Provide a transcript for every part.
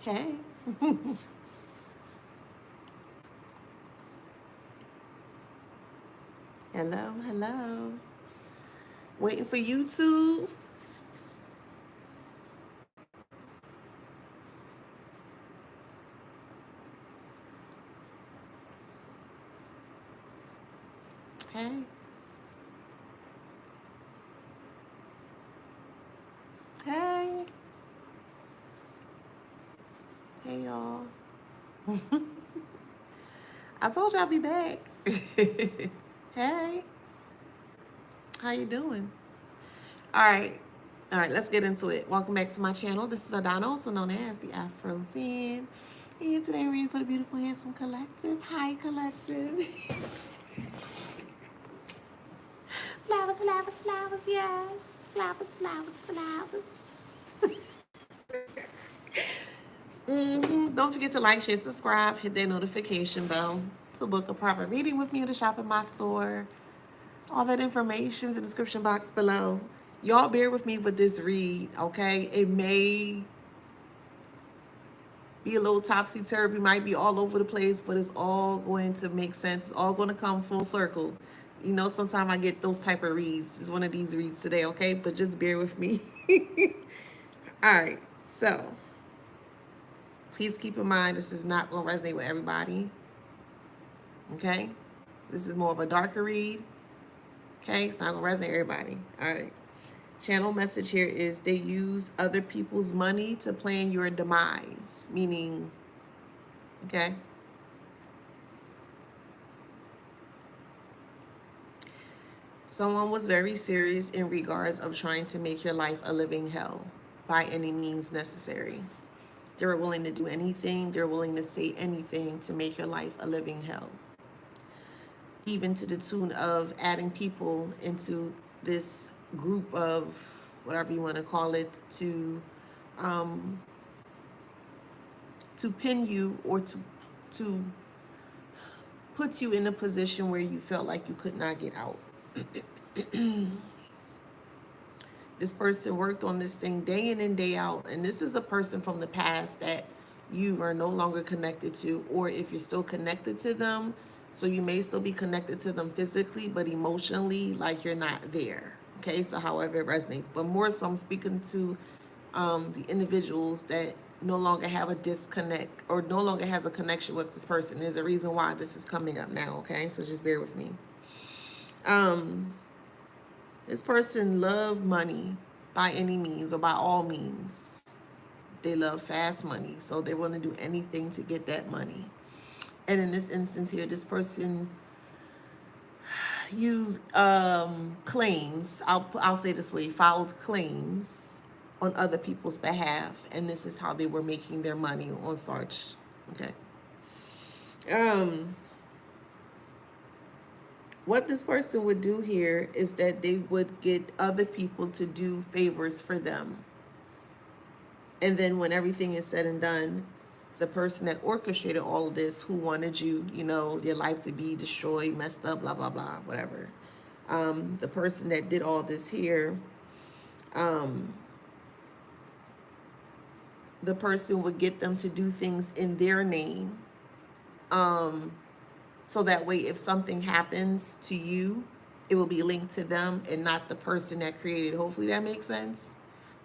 Hey. Hello, hello. Waiting for YouTube. Hey. Hey. Hey, y'all. I told you I'd be back. Hey. How you doing? All right. All right, let's get into it. Welcome back to my channel. This is Adana, also known as the Afro Zen. And today I'm reading for the beautiful, handsome collective. Hi, collective. Flowers, flowers, flowers, yes. Flowers, flowers, flowers. Don't forget to like, share, subscribe, hit that notification bell to book a private reading with me or to shop in my store. All that information is in the description box below. Y'all bear with me with this read, okay? It may be a little topsy-turvy, might be all over the place, but it's all going to make sense. It's all going to come full circle. You know, sometimes I get those type of reads. It's one of these reads today, okay? But just bear with me. All right, so please keep in mind this is not going to resonate with everybody, okay? This is more of a darker read, okay? It's not going to resonate with everybody. All right. Channel message here is they use other people's money to plan your demise, meaning, okay? Someone was very serious in regards of trying to make your life a living hell by any means necessary. They were willing to do anything, they're willing to say anything to make your life a living hell. Even to the tune of adding people into this group of whatever you want to call it um, to pin you or to put you in a position where you felt like you could not get out. This person worked on this thing day in and day out, and this is a person from the past that you are no longer connected to, or if you're still connected to them, so you may still be connected to them physically, but emotionally, like you're not there. Okay, so however it resonates, but more so I'm speaking to the individuals that no longer have a disconnect or no longer has a connection with this person. There's a reason why this is coming up now, okay? So just bear with me. This person love money by any means or by all means. They love fast money, so they want to do anything to get that money. And in this instance here, this person used claims. I'll say this way: filed claims on other people's behalf, and this is how they were making their money on Sarge. Okay. What this person would do here is that they would get other people to do favors for them. And then when everything is said and done, the person that orchestrated all of this, who wanted you, you know, your life to be destroyed, messed up, blah, blah, blah, whatever. The person that did all this here, the person would get them to do things in their name. So that way, if something happens to you, it will be linked to them and not the person that created it. Hopefully that makes sense.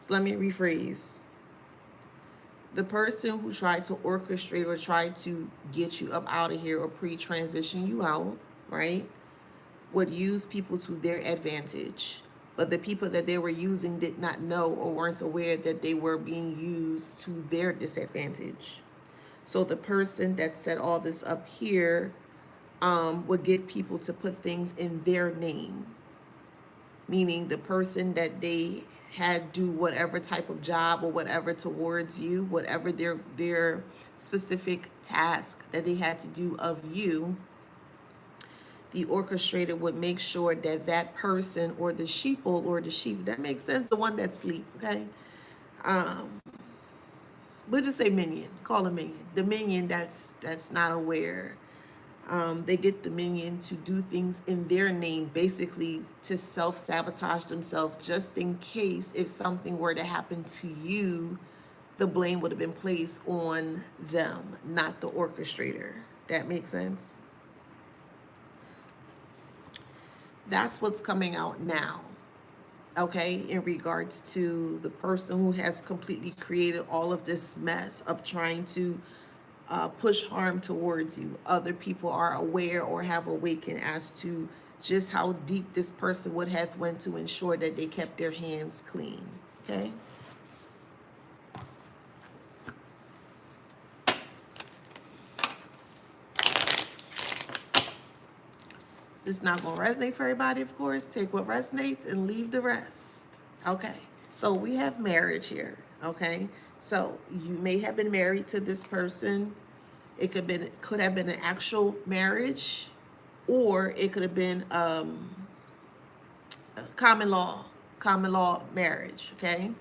So let me rephrase. The person who tried to orchestrate or tried to get you up out of here or pre-transition you out, right, would use people to their advantage. But the people that they were using did not know or weren't aware that they were being used to their disadvantage. So the person that set all this up here would get people to put things in their name, meaning the person that they had do whatever type of job or whatever towards you, whatever their specific task that they had to do of you, the orchestrator would make sure that that person or the sheeple or the sheep, that makes sense, the one that sleep, okay? We'll just say minion, call a minion. The minion that's not aware. They get the minion to do things in their name, basically to self-sabotage themselves, just in case if something were to happen to you, the blame would have been placed on them, not the orchestrator. That makes sense? That's what's coming out now, okay, in regards to the person who has completely created all of this mess of trying to push harm towards you. Other people are aware or have awakened as to just how deep this person would have went to ensure that they kept their hands clean, okay? It's not going to resonate for everybody, of course. Take what resonates and leave the rest. Okay, so we have marriage here, okay? So you may have been married to this person. It could have been an actual marriage, or it could have been common law marriage, okay?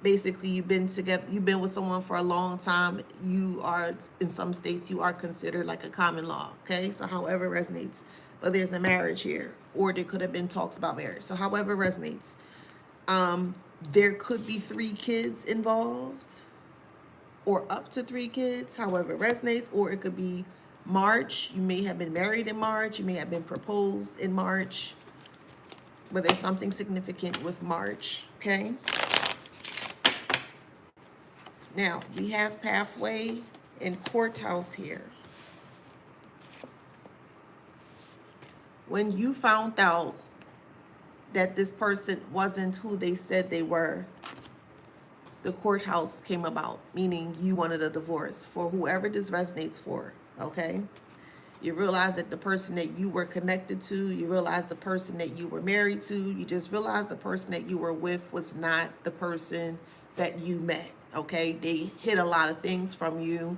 Basically, you've been together, you've been with someone for a long time. You are, in some states, you are considered like a common law, okay? So however resonates. But there's a marriage here, or there could have been talks about marriage. So however resonates. There could be 3 kids involved, or up to 3 kids, however it resonates, or it could be March. You may have been married in March. You may have been proposed in March, but there's something significant with March, okay? Now, we have pathway and courthouse here. When you found out that this person wasn't who they said they were, the courthouse came about, meaning you wanted a divorce. For whoever this resonates for, okay? You realize that the person that you were connected to, you realize the person that you were married to, you just realized the person that you were with was not the person that you met, okay? They hid a lot of things from you.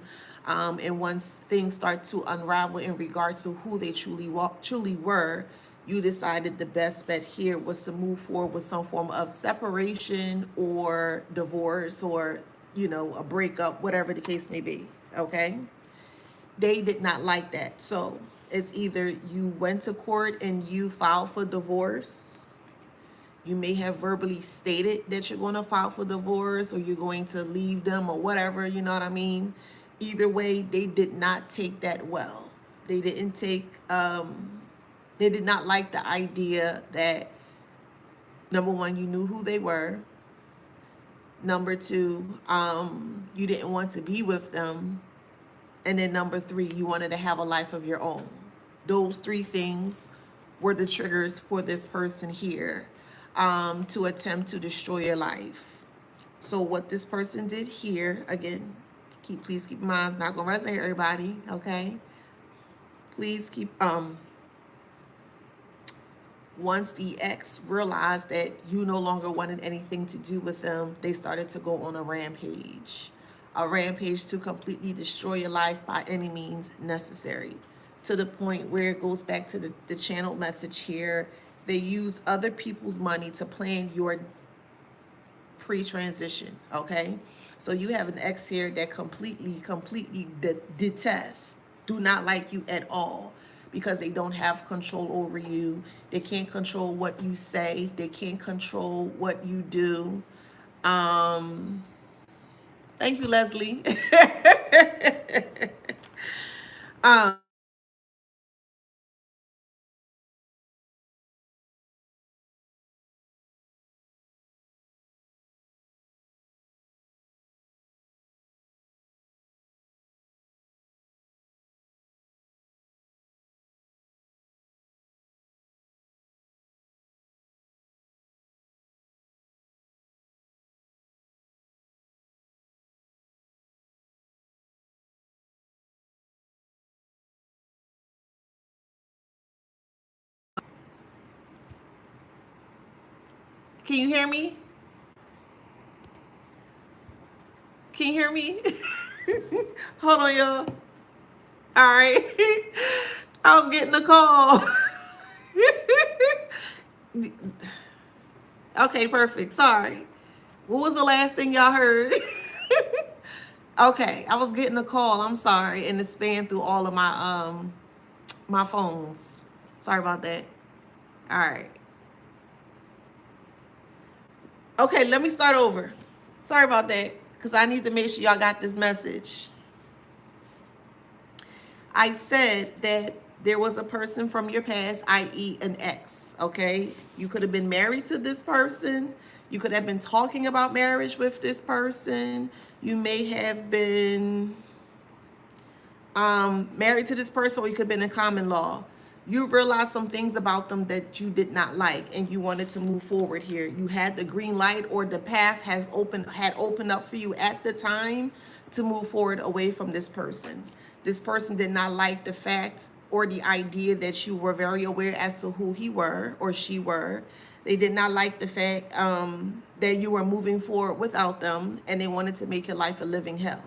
And once things start to unravel in regards to who they truly were, you decided the best bet here was to move forward with some form of separation or divorce, or, you know, a breakup, whatever the case may be, okay? They did not like that. So it's either you went to court and you filed for divorce. You may have verbally stated that you're going to file for divorce, or you're going to leave them, or whatever, you know what I mean? Either way, they did not take that well. They didn't take, they did not like the idea that, number one, you knew who they were. Number two, you didn't want to be with them. And then number 3, you wanted to have a life of your own. Those 3 things were the triggers for this person here, to attempt to destroy your life. So what this person did here, again, please keep in mind, not gonna resonate everybody, okay? Please keep, once the ex realized that you no longer wanted anything to do with them, they started to go on a rampage. A rampage to completely destroy your life by any means necessary. To the point where it goes back to the channeled message here. They use other people's money to plan your pre-transition, okay? So you have an ex here that completely detests, do not like you at all, because they don't have control over you. They can't control what you say. They can't control what you do. Thank you, Leslie. Can you hear me? Can you hear me? Hold on, y'all. All right. I was getting a call. Okay, perfect. Sorry. What was the last thing y'all heard? Okay, I was getting a call. I'm sorry, and it spanned through all of my phones. Sorry about that. All right. Okay, let me start over. Sorry about that. because I need to make sure y'all got this message. I said that there was a person from your past, i.e. an ex, okay? You could have been married to this person. You could have been talking about marriage with this person. You may have been married to this person, or you could have been in common law. You realized some things about them that you did not like, and you wanted to move forward here. You had the green light, or the path had opened up for you at the time to move forward away from this person. This person did not like the fact or the idea that you were very aware as to who he were or she were. They did not like the fact that you were moving forward without them, and they wanted to make your life a living hell.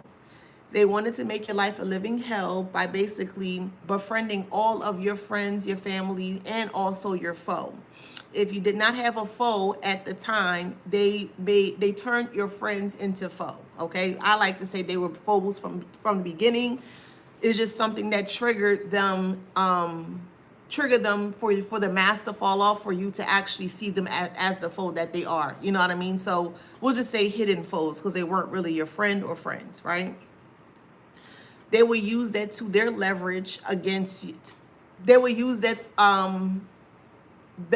They wanted to make your life a living hell by basically befriending all of your friends, your family, and also your foe. If you did not have a foe at the time, they turned your friends into foe. Okay, I like to say they were foes from the beginning. It's just something that triggered them for the mask to fall off, for you to actually see them as the foe that they are. You know what I mean? So we'll just say hidden foes, because they weren't really your friend or friends, right? They will use that to their leverage against you. They will use that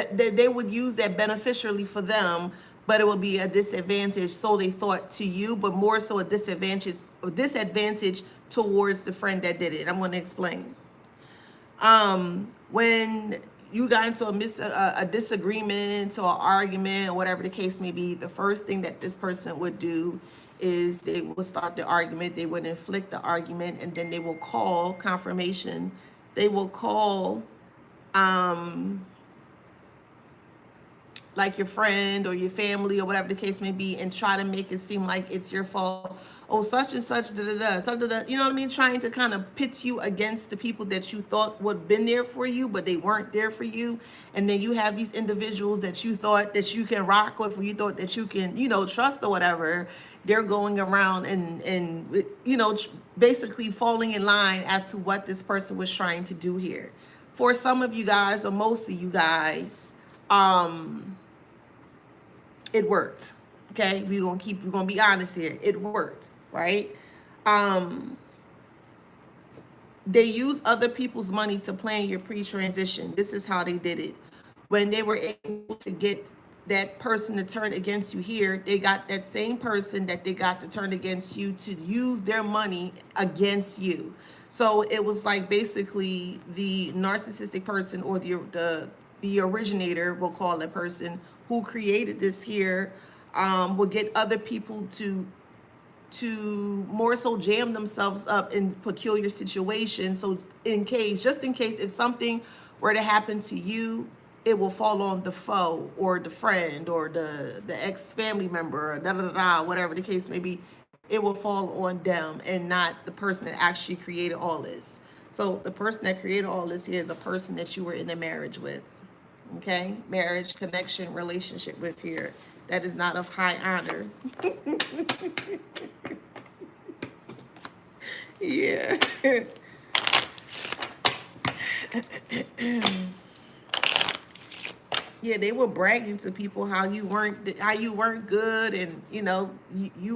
they would use that beneficially for them, but it will be a disadvantage, so they thought, to you, but more so a disadvantage towards the friend that did it. I'm going to explain. When you got into a disagreement or an argument or whatever the case may be, the first thing that this person would do is they will start the argument. They would inflict the argument, and then they will call confirmation. They will call like your friend or your family or whatever the case may be, and try to make it seem like it's your fault. Oh, such and such, you know what I mean? Trying to kind of pit you against the people that you thought would have been there for you, but they weren't there for you. And then you have these individuals that you thought that you can rock with, or you thought that you can, trust or whatever. They're going around and basically falling in line as to what this person was trying to do here. For some of you guys, or most of you guys, it worked. Okay, we're gonna be honest here. It worked, right? They use other people's money to plan your pre-transition. This is how they did it. When they were able to get that person to turn against you here, they got that same person that they got to turn against you to use their money against you. So it was like basically the narcissistic person, or the originator, we'll call that person, who created this here, will get other people to more so jam themselves up in peculiar situations. So just in case if something were to happen to you, it will fall on the foe or the friend or the ex-family member, or whatever the case may be. It will fall on them and not the person that actually created all this. So the person that created all this here is a person that you were in a marriage with. Okay, marriage, connection, relationship with here. That is not of high honor. Yeah. Yeah, they were bragging to people how you weren't good, and you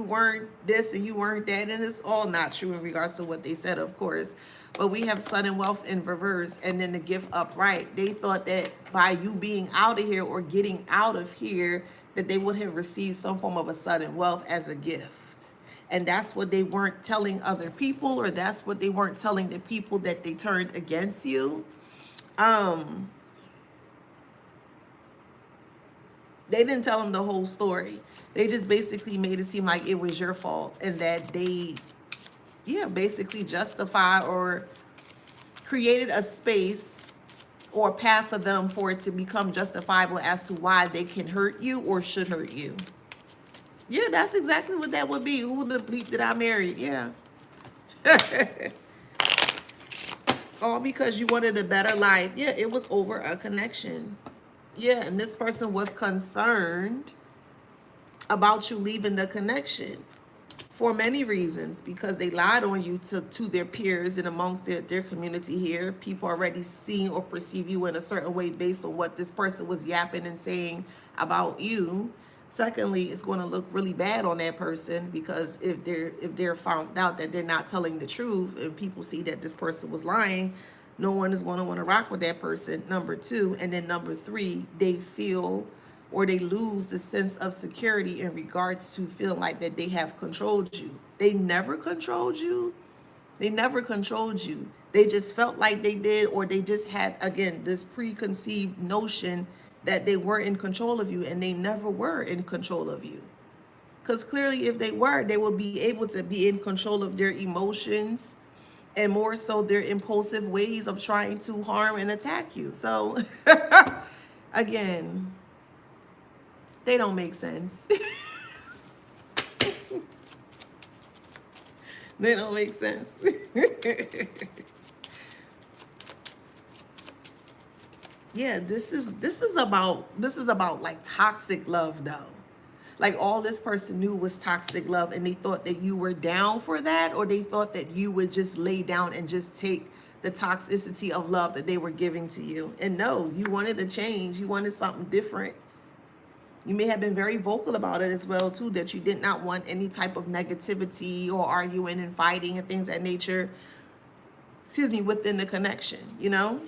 weren't this and you weren't that, and it's all not true in regards to what they said, of course. But we have sudden wealth in reverse, and then the gift upright. They thought that by you being out of here or getting out of here, that they would have received some form of a sudden wealth as a gift. And that's what they weren't telling other people, or that's what they weren't telling the people that they turned against you. They didn't tell them the whole story. They just basically made it seem like it was your fault, and that they, basically justify or created a space or a path for them for it to become justifiable as to why they can hurt you or should hurt you. Yeah, that's exactly what that would be. Who the bleep did I marry? Yeah. All because you wanted a better life. Yeah, it was over a connection. Yeah, and this person was concerned about you leaving the connection for many reasons, because they lied on you to their peers and amongst their community here. People already see or perceive you in a certain way based on what this person was yapping and saying about you. Secondly, it's going to look really bad on that person, because if they're found out that they're not telling the truth and people see that this person was lying, no one is going to want to rock with that person. Number two, and then number three, they feel, or they lose the sense of security in regards to feeling like that they have controlled you. They never controlled you. They never controlled you. They just felt like they did, or they just had, again, this preconceived notion that they were in control of you, and they never were in control of you. Because clearly, if they were, they would be able to be in control of their emotions, and more so their impulsive ways of trying to harm and attack you. So, again, they don't make sense. They don't make sense. Yeah, this is about like toxic love though. Like all this person knew was toxic love, and they thought that you were down for that, or they thought that you would just lay down and just take the toxicity of love that they were giving to you. And no, you wanted a change. You wanted something different. You may have been very vocal about it as well too, that you did not want any type of negativity or arguing and fighting and things of that nature, excuse me, within the connection, you know?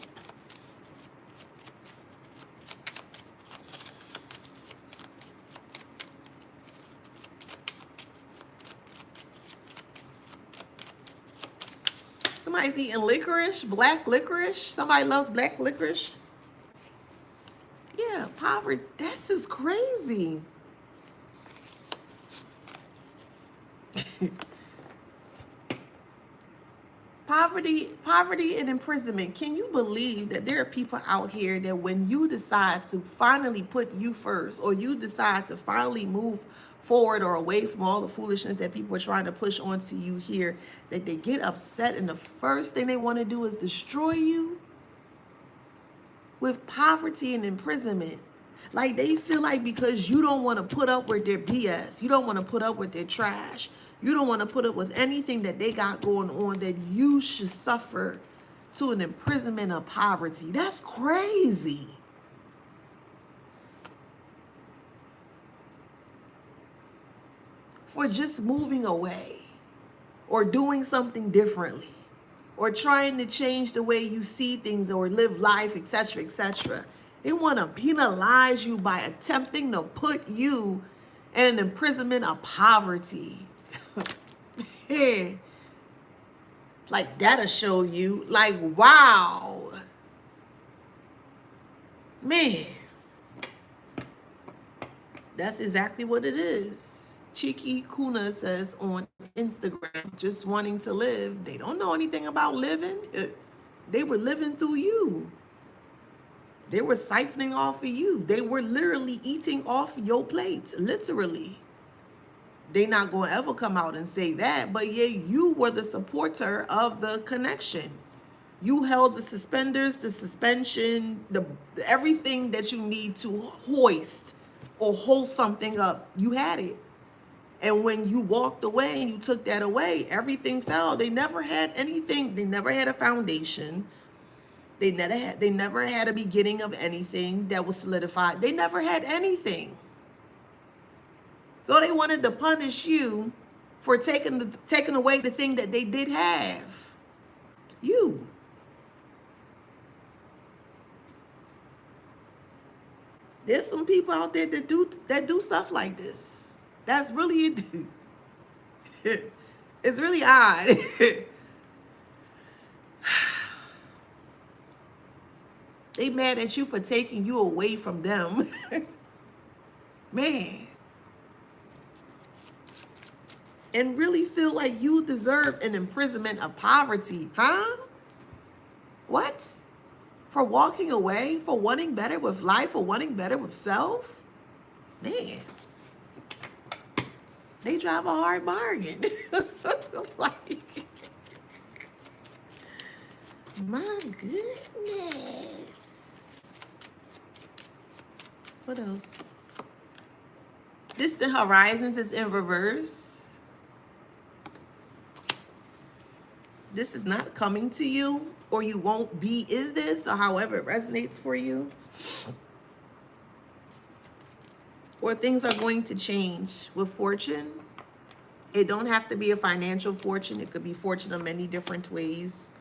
Somebody's eating licorice, black licorice. Somebody loves black licorice. Yeah, poverty. This is crazy. Poverty and imprisonment. Can you believe that there are people out here that when you decide to finally put you first, or you decide to finally move forward or away from all the foolishness that people are trying to push onto you here, that they get upset and the first thing they want to do is destroy you with poverty and imprisonment? Like they feel like because you don't want to put up with their BS, you don't want to put up with their trash, you don't want to put up with anything that they got going on, that you should suffer to an imprisonment of poverty. That's crazy. For just moving away, or doing something differently, or trying to change the way you see things or live life, etc., etc. They want to penalize you by attempting to put you in an imprisonment of poverty. Yeah. Like that'll show you, like, wow. Man. That's exactly what it is. Cheeky Kuna says on Instagram, just wanting to live. They don't know anything about living. They were living through you. They were siphoning off of you. They were literally eating off your plate, literally. They not going to ever come out and say that, but yeah, you were the supporter of the connection. You held the suspenders, the suspension, the everything that you need to hoist or hold something up. You had it. And when you walked away and you took that away, everything fell. They never had anything. They never had a foundation. They never had a beginning of anything that was solidified. They never had anything. So they wanted to punish you for taking away the thing that they did have. You. There's some people out there that do stuff like this. That's really it's really odd. They mad at you for taking you away from them. Man. And really feel like you deserve an imprisonment of poverty, huh? What? For walking away, for wanting better with life, for wanting better with self? Man. They drive a hard bargain. Like, my goodness. What else? Distant horizons is in reverse. This is not coming to you, or you won't be in this, or however it resonates for you. or things are going to change. With fortune, it don't have to be a financial fortune. It could be fortune in many different ways.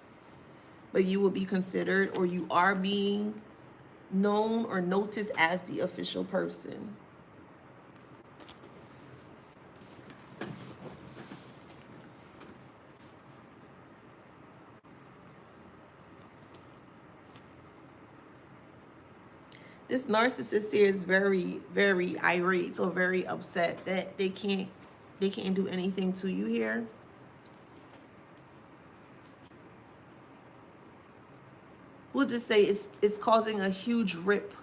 But you will be considered, or you are being known or noticed as the official person. This narcissist here is very, very irate or very upset that they can't do anything to you here. We'll just say it's causing a huge rip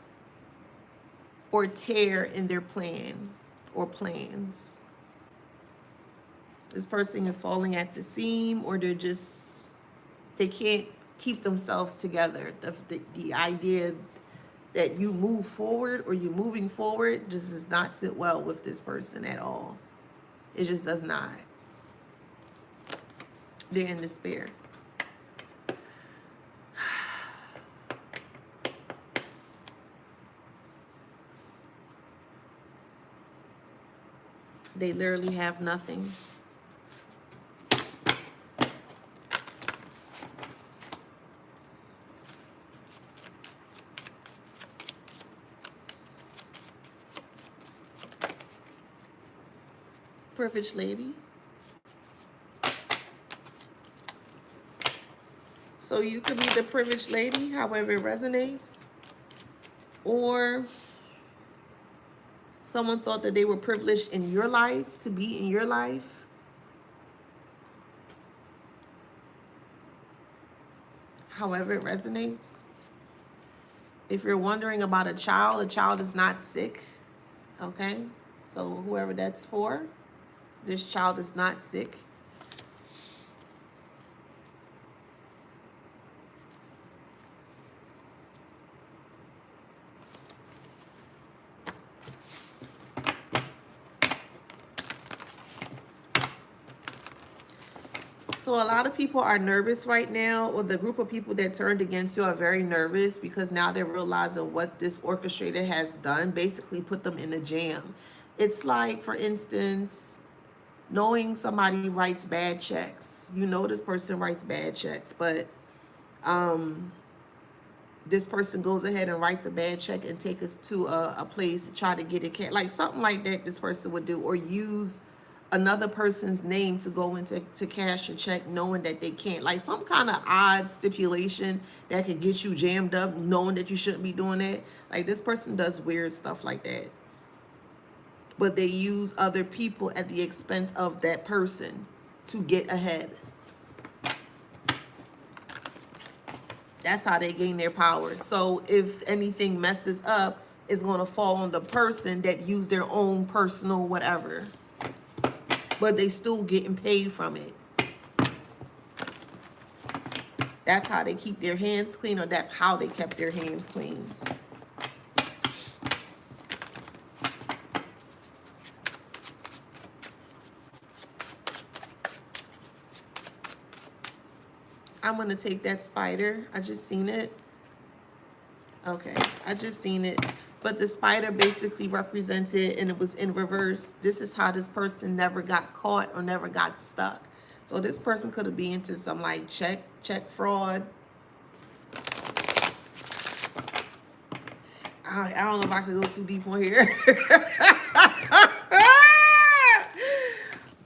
or tear in their plan or plans. This person is falling at the seam, or they can't keep themselves together. The idea that you move forward or you're moving forward just does not sit well with this person at all. It just does not. They're in despair. They literally have nothing. Privileged lady. So you could be the privileged lady, however it resonates. Or someone thought that they were privileged in your life, to be in your life. However it resonates. If you're wondering about a child is not sick. Okay? So whoever that's for, this child is not sick. So a lot of people are nervous right now, or the group of people that turned against you are very nervous because now they're realizing what this orchestrator has done, basically put them in a jam. It's like, for instance, knowing somebody writes bad checks. You know this person writes bad checks, but this person goes ahead and writes a bad check and take us to a place to try to get it, like something like that this person would do, or use another person's name to go into cash a check knowing that they can't, like some kind of odd stipulation that could get you jammed up knowing that you shouldn't be doing that. Like this person does weird stuff like that, but they use other people at the expense of that person to get ahead. That's how they gain their power. So if anything messes up, it's going to fall on the person that used their own personal whatever, but they still getting paid from it. That's how they keep their hands clean, or that's how they kept their hands clean. I'm going to take that spider. I just seen it. Okay, I just seen it. But the spider basically represented, and it was in reverse. This is how this person never got caught or never got stuck. So this person could have been into some like check fraud. I don't know if I could go too deep on here.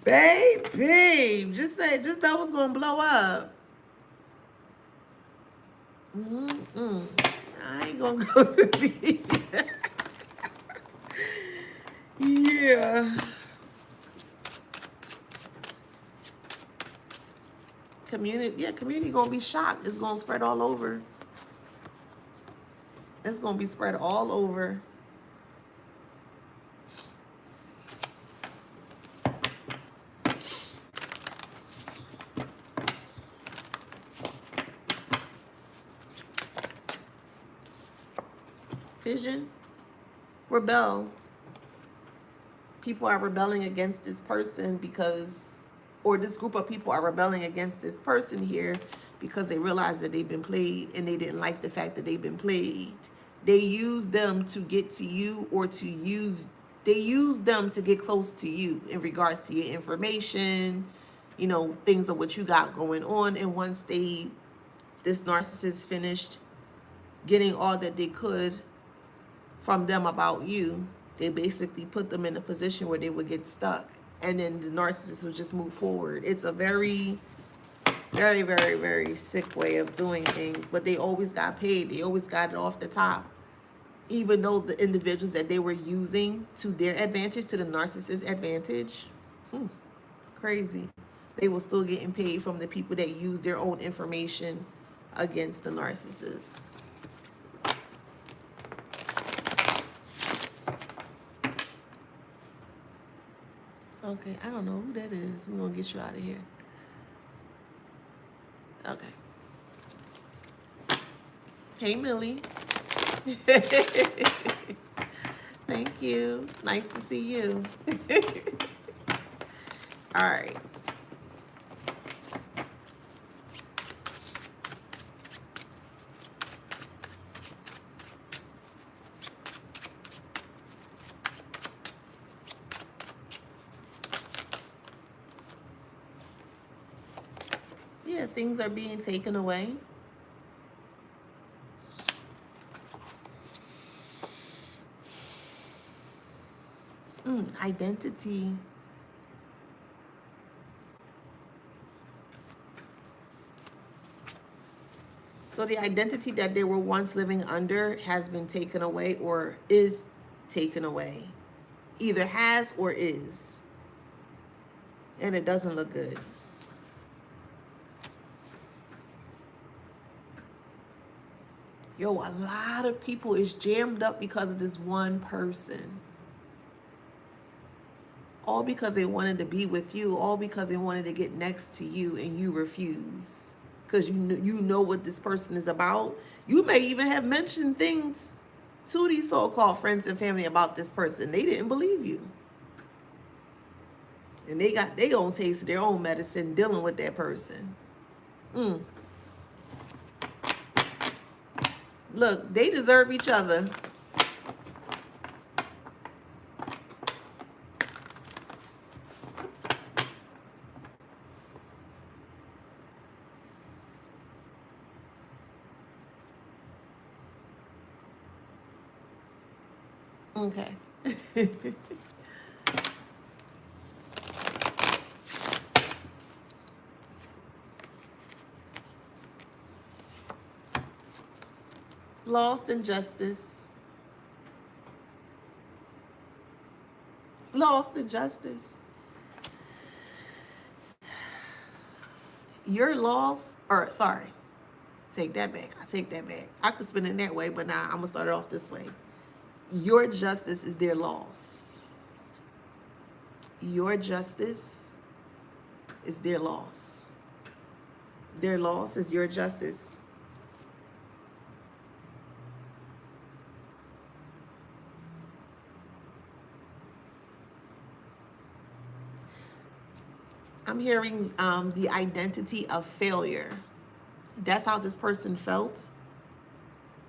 Babe, just know what's gonna blow up. I ain't gonna go too deep. Yeah. Community gonna be shocked. It's gonna spread all over. It's gonna be spread all over. Vision. Rebel. People are rebelling against this person because, or this group of people are rebelling against this person here because they realize that they've been played and they didn't like the fact that they've been played. They use them to get to you, or to use they use them to get close to you in regards to your information, you know, things of what you got going on. And once this narcissist finished getting all that they could from them about you, they basically put them in a position where they would get stuck. And then the narcissist would just move forward. It's a very, very, very, very sick way of doing things. But they always got paid. They always got it off the top. Even though the individuals that they were using to their advantage, to the narcissist's advantage, crazy. They were still getting paid from the people that use their own information against the narcissist. Okay, I don't know who that is. We're going to get you out of here. Okay. Hey, Millie. Thank you. Nice to see you. All right. Yeah, things are being taken away. Identity. So the identity that they were once living under has been taken away or is taken away. Either has or is. And it doesn't look good. Yo, a lot of people is jammed up because of this one person. All because they wanted to be with you. All because they wanted to get next to you and you refuse. Because you know what this person is about. You may even have mentioned things to these so-called friends and family about this person. They didn't believe you. And they got their own taste of their own medicine dealing with that person. Look, they deserve each other. Okay. Lost in justice. Lost in justice. Your loss, or sorry, take that back. I take that back. I could spin it that way, but now I'm going to start it off this way. Your justice is their loss. Your justice is their loss. Their loss is your justice. I'm hearing the identity of failure. That's how this person felt.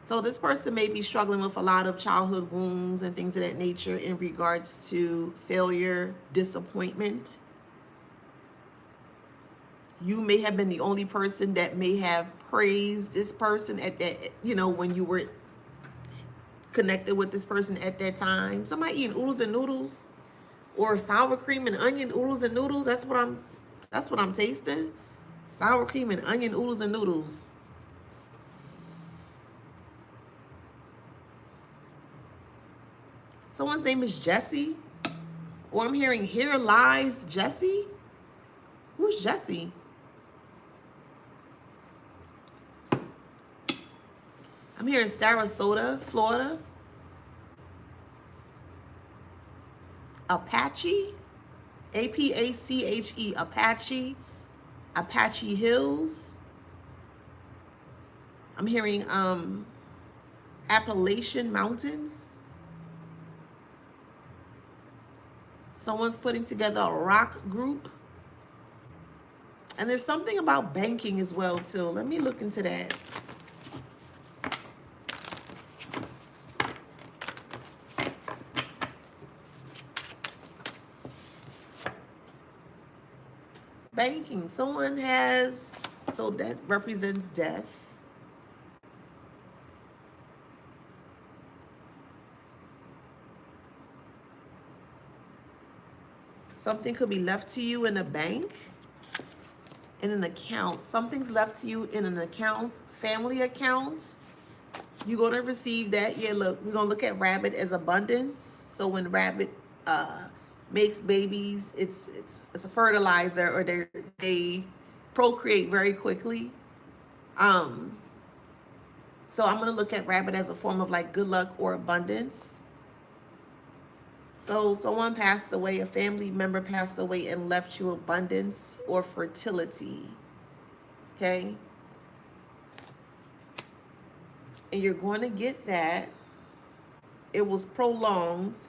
So this person may be struggling with a lot of childhood wounds and things of that nature in regards to failure, disappointment. You may have been the only person that may have praised this person at that, you know, when you were connected with this person at that time. Somebody eating oodles and noodles or sour cream and onion oodles and noodles. That's what I'm tasting. Sour cream and onion oodles and noodles. Someone's name is Jesse. Or I'm hearing here lies Jesse. Who's Jesse? I'm hearing Sarasota, Florida. Apache. A-P-A-C-H-E. Apache. Apache Hills. I'm hearing Appalachian Mountains. Someone's putting together a rock group. And there's something about banking as well, too. Let me look into that. banking. Someone has, so that represents death. Something could be left to you in a bank, in an account. Something's left to you in an account, family account. You're going to receive that. Yeah, look, we're going to look at rabbit as abundance. So when rabbit makes babies, it's a fertilizer, or they procreate very quickly. So I'm going to look at rabbit as a form of like good luck or abundance. So someone passed away, a family member passed away and left you abundance or fertility. Okay? And you're going to get that. It was prolonged.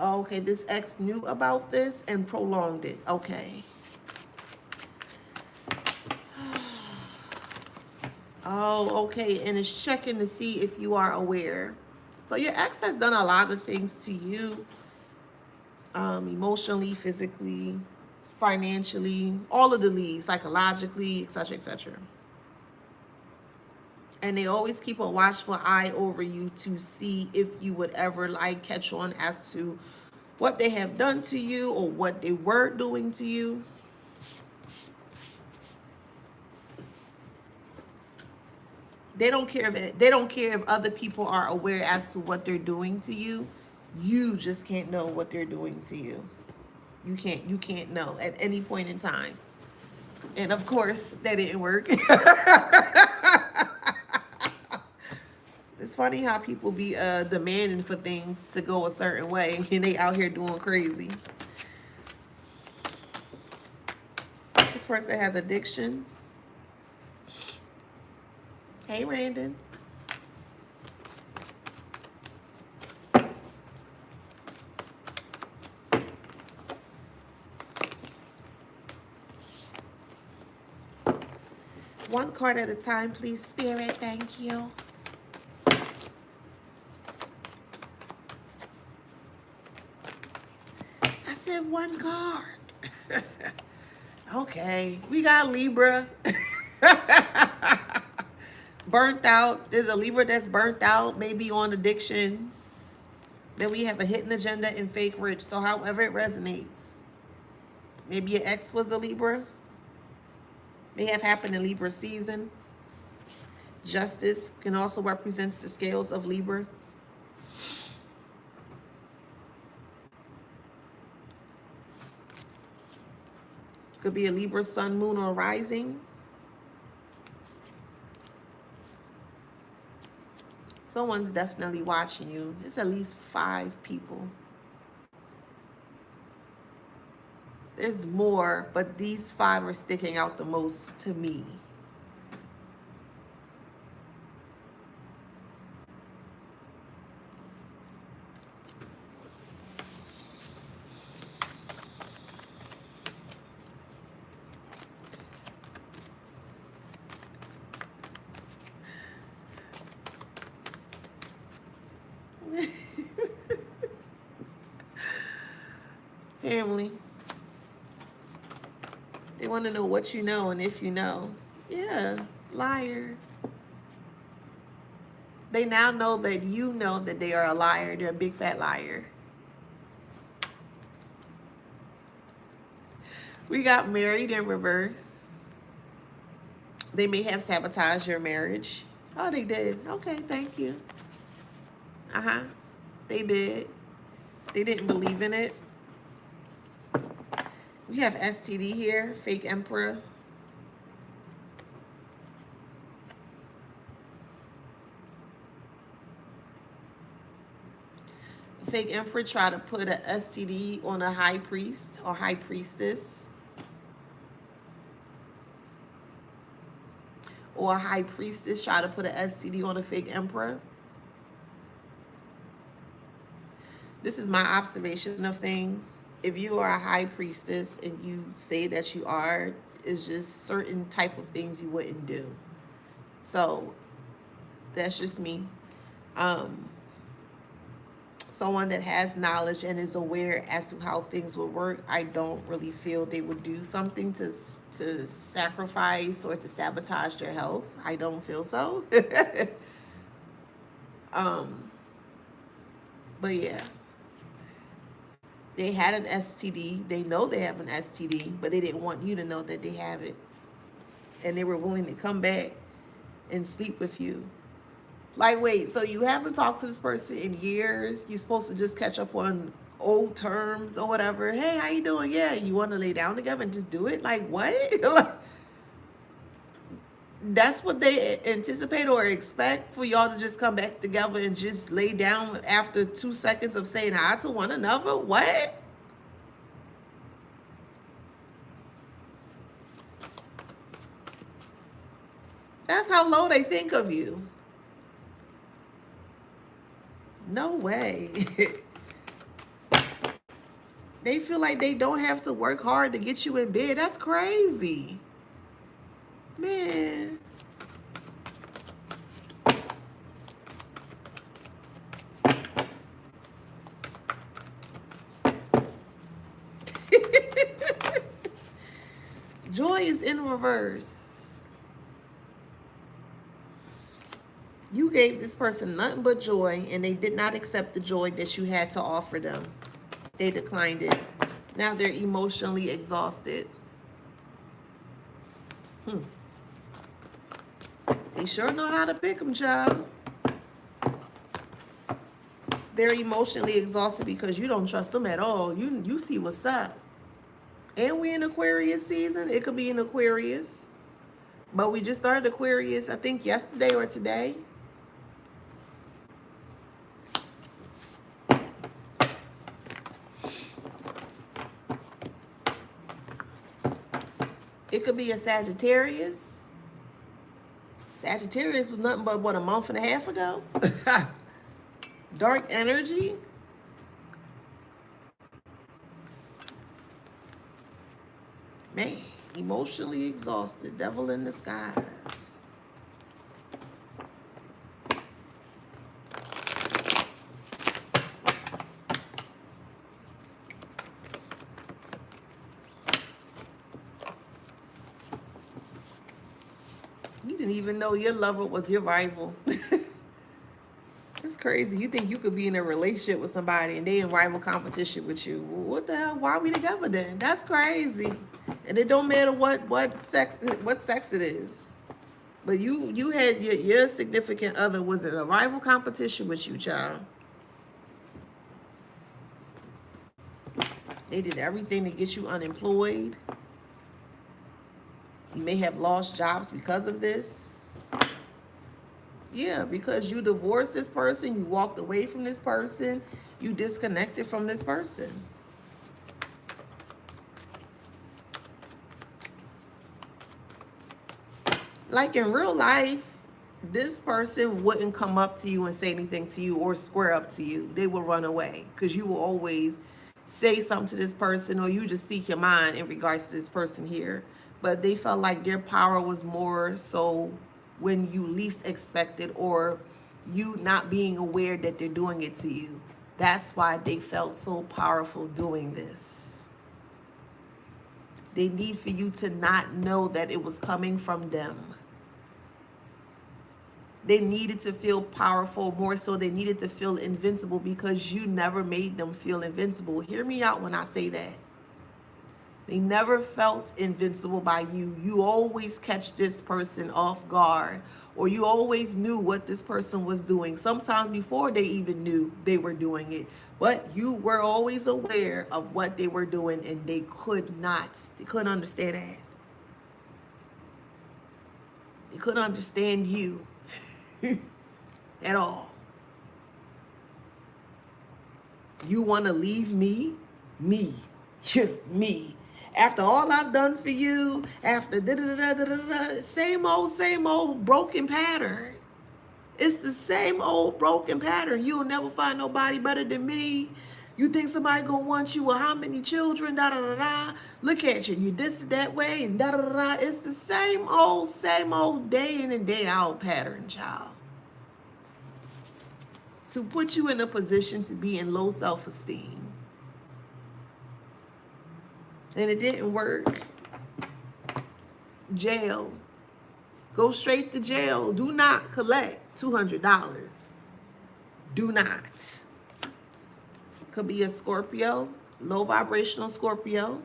Okay, this ex knew about this and prolonged it. Okay. Oh, okay. And it's checking to see if you are aware. So your ex has done a lot of things to you, emotionally, physically, financially, all of the leads, psychologically, etc., etc. And they always keep a watchful eye over you to see if you would ever like catch on as to what they have done to you or what they were doing to you. They don't care if other people are aware as to what they're doing to you. You just can't know what they're doing to you. You can't know at any point in time. And of course, that didn't work. It's funny how people be demanding for things to go a certain way and they out here doing crazy. This person has addictions. Hey, Randon. One card at a time, please, Spirit. Thank you. I said one card. Okay, we got Libra. Burnt out. There's a Libra that's burnt out, maybe on addictions. Then we have a hidden agenda and fake rich. So however it resonates. Maybe your ex was a Libra. May have happened in Libra season. Justice can also represent the scales of Libra. Could be a Libra sun, moon, or rising. Someone's definitely watching you. It's at least 5 people. There's more, but these 5 are sticking out the most to me. Family. They want to know what you know and if you know. Yeah, liar. They now know that you know that they are a liar. They're a big fat liar. We got married in reverse. They may have sabotaged your marriage. Oh, they did. Okay, thank you. They did. They didn't believe in it. We have STD here, fake emperor. Fake emperor try to put a STD on a high priest or high priestess. Or a high priestess try to put a STD on a fake emperor. This is my observation of things. If you are a high priestess and you say that you are, it's just certain type of things you wouldn't do. So that's just me. someone that has knowledge and is aware as to how things will work, I don't really feel they would do something to sacrifice or to sabotage their health. I don't feel so. um, but yeah, they had an STD. They know they have an STD, but they didn't want you to know that they have it, and they were willing to come back and sleep with you. Like, wait, so you haven't talked to this person in years? You're supposed to just catch up on old terms or whatever. Hey, how you doing? Yeah, you want to lay down together and just do it? Like, what? Like, that's what they anticipate or expect, for y'all to just come back together and just lay down after 2 seconds of saying hi to one another? What? That's how low they think of you. No way. They feel like they don't have to work hard to get you in bed. That's crazy. Man. Joy is in reverse. You gave this person nothing but joy, and they did not accept the joy that you had to offer them. They declined it. Now they're emotionally exhausted. They sure know how to pick them, child. They're emotionally exhausted because you don't trust them at all. You see what's up. And we're in Aquarius season. It could be in Aquarius. But we just started Aquarius, I think, yesterday or today. It could be a Sagittarius. Sagittarius was nothing but, what, a month and a half ago? Dark energy. Man, emotionally exhausted. Devil in disguise. You didn't even know your lover was your rival. It's crazy. You think you could be in a relationship with somebody and they in rival competition with you. What the hell? Why are we together then? That's crazy. And it don't matter what sex it is. But you had your significant other was in a rival competition with you, child. They did everything to get you unemployed. You may have lost jobs because of this. Yeah, because you divorced this person, you walked away from this person, you disconnected from this person. Like in real life, this person wouldn't come up to you and say anything to you or square up to you. They will run away because you will always say something to this person, or you just speak your mind in regards to this person here. But they felt like their power was more so when you least expected, or you not being aware that they're doing it to you. That's why they felt so powerful doing this. They need for you to not know that it was coming from them. They needed to feel powerful, more so they needed to feel invincible, because you never made them feel invincible. Hear me out when I say that. They never felt invincible by you. You always catch this person off guard, or you always knew what this person was doing, sometimes before they even knew they were doing it. But you were always aware of what they were doing, and they couldn't understand that. They couldn't understand you at all. You want to leave me? Me. Me. After all I've done for you, after same old broken pattern. It's the same old broken pattern. You'll never find nobody better than me. You think somebody gonna want you with how many children? Look at you. You this that way and It's the same old day in and day out pattern, child. to put you in a position to be in low self-esteem. And it didn't work. Jail. Go straight to jail. Do not collect $200. Do not. Could be a Scorpio, low vibrational Scorpio.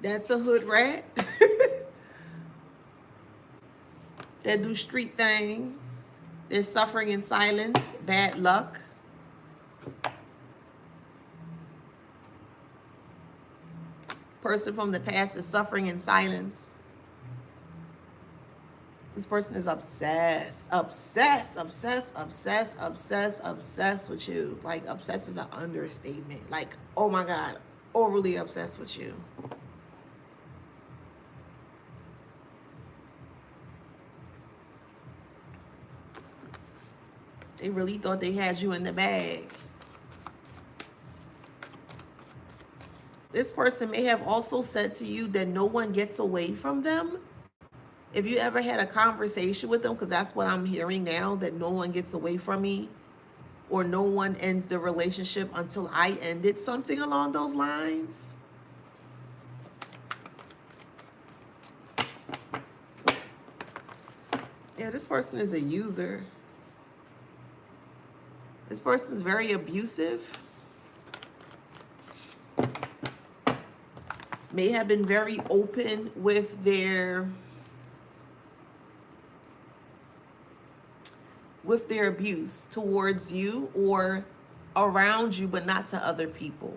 That's a hood rat. That do street things. They're suffering in silence, bad luck. Person from the past is suffering in silence. This person is obsessed with you. Like, obsessed is an understatement. Like, oh my God, overly obsessed with you. They really thought they had you in the bag. This person may have also said to you that no one gets away from them. If you ever had a conversation with them, because that's what I'm hearing now, that no one gets away from me, or no one ends the relationship until I ended, something along those lines. Yeah, this person is a user. This person is very abusive. May have been very open with their abuse towards you or around you, but not to other people.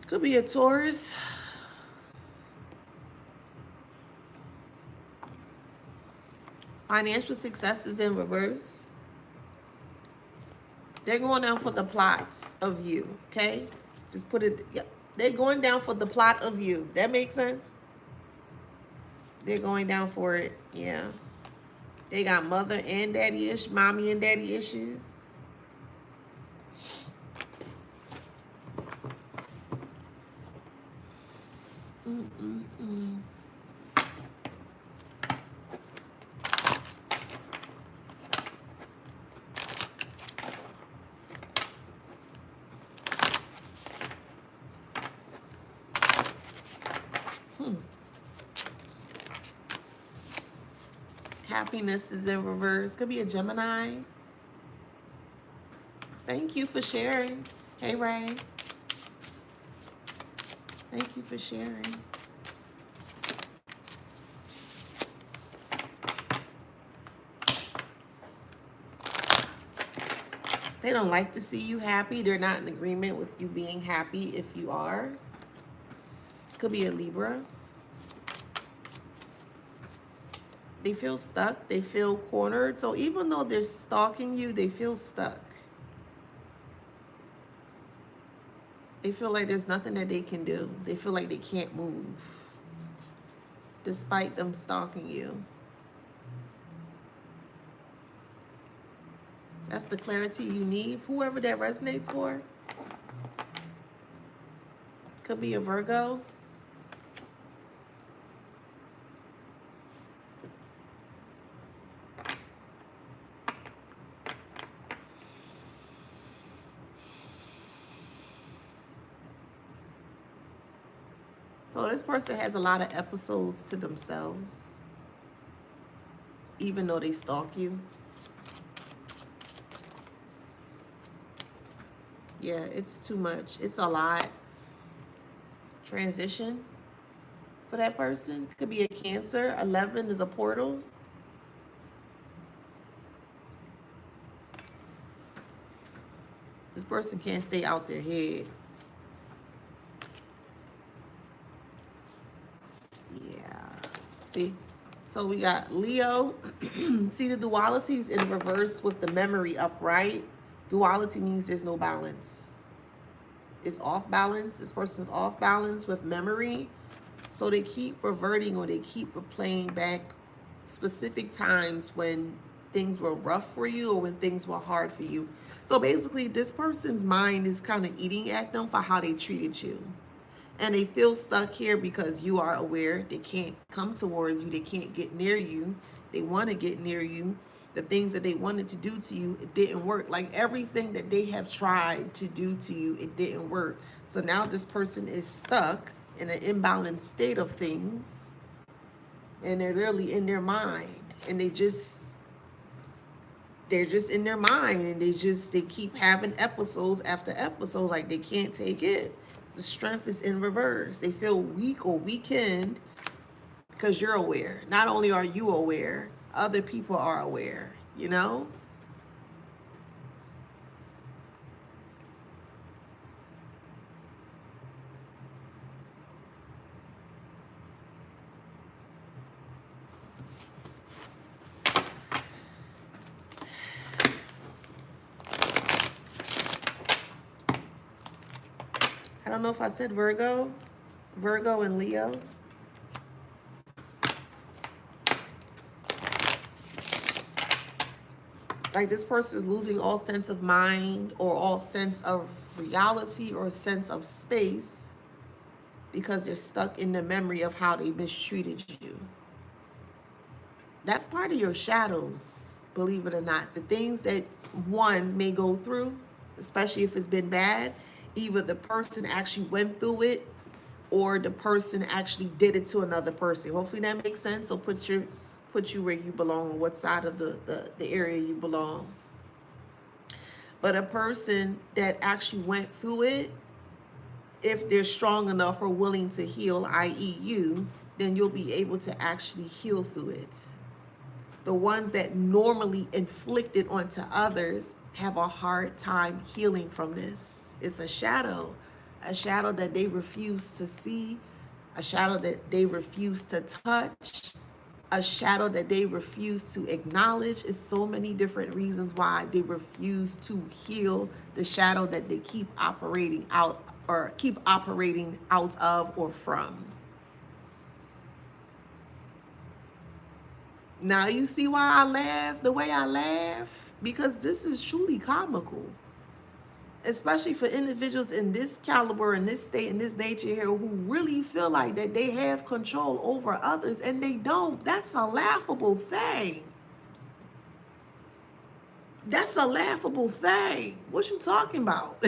Could be a Taurus. Financial success is in reverse. They're going down for the plots of you, okay? Just put it, yep. They're going down for the plot of you. That makes sense? They're going down for it, yeah. They got mother and daddy issues, mommy and daddy issues. Happiness is in reverse. Could be a Gemini. Thank you for sharing. Hey, Ray. Thank you for sharing. They don't like to see you happy. They're not in agreement with you being happy if you are. Could be a Libra. They feel stuck. They feel cornered. So even though they're stalking you, they feel stuck. They feel like there's nothing that they can do. They feel like they can't move, despite them stalking you. That's the clarity you need. Whoever that resonates for. Could be a Virgo. So this person has a lot of episodes to themselves, even though they stalk you. Yeah, it's too much. It's a lot. Transition for that person. Could be a Cancer. 11 is a portal. This person can't stay out their head. See, so we got Leo. See, the duality is in reverse with the memory upright. Duality means there's no balance. is off balance. This person's off balance with memory. So they keep reverting, or they keep replaying back specific times when things were rough for you or when things were hard for you. So basically, this person's mind is kind of eating at them for how they treated you. And they feel stuck here because you are aware. They can't come towards you. They can't get near you. They want to get near you. The things that they wanted to do to you, it didn't work. Like everything that they have tried to do to you, it didn't work. So now this person is stuck in an imbalanced state of things. And they're literally in their mind. And they're just in their mind. And they keep having episodes after episodes. Like they can't take it. The strength is in reverse. They feel weak or weakened because you're aware. Not only are you aware, other people are aware, you know? I don't know if I said Virgo and Leo. Like this person is losing all sense of mind or all sense of reality or sense of space because they're stuck in the memory of how they mistreated you. That's part of your shadows, believe it or not. The things that one may go through, especially if it's been bad, either the person actually went through it or the person actually did it to another person. Hopefully that makes sense. So put you where you belong, what side of the area you belong. But a person that actually went through it, if they're strong enough or willing to heal, i.e. you, then you'll be able to actually heal through it. The ones that normally inflict it onto others have a hard time healing from this. It's a shadow that they refuse to see, a shadow that they refuse to touch, a shadow that they refuse to acknowledge. It's so many different reasons why they refuse to heal the shadow that they keep operating out of or from. Now you see why I laugh the way I laugh? Because this is truly comical. Especially for individuals in this caliber, in this state, in this nature here, who really feel like that they have control over others and they don't. That's a laughable thing. That's a laughable thing. What you talking about?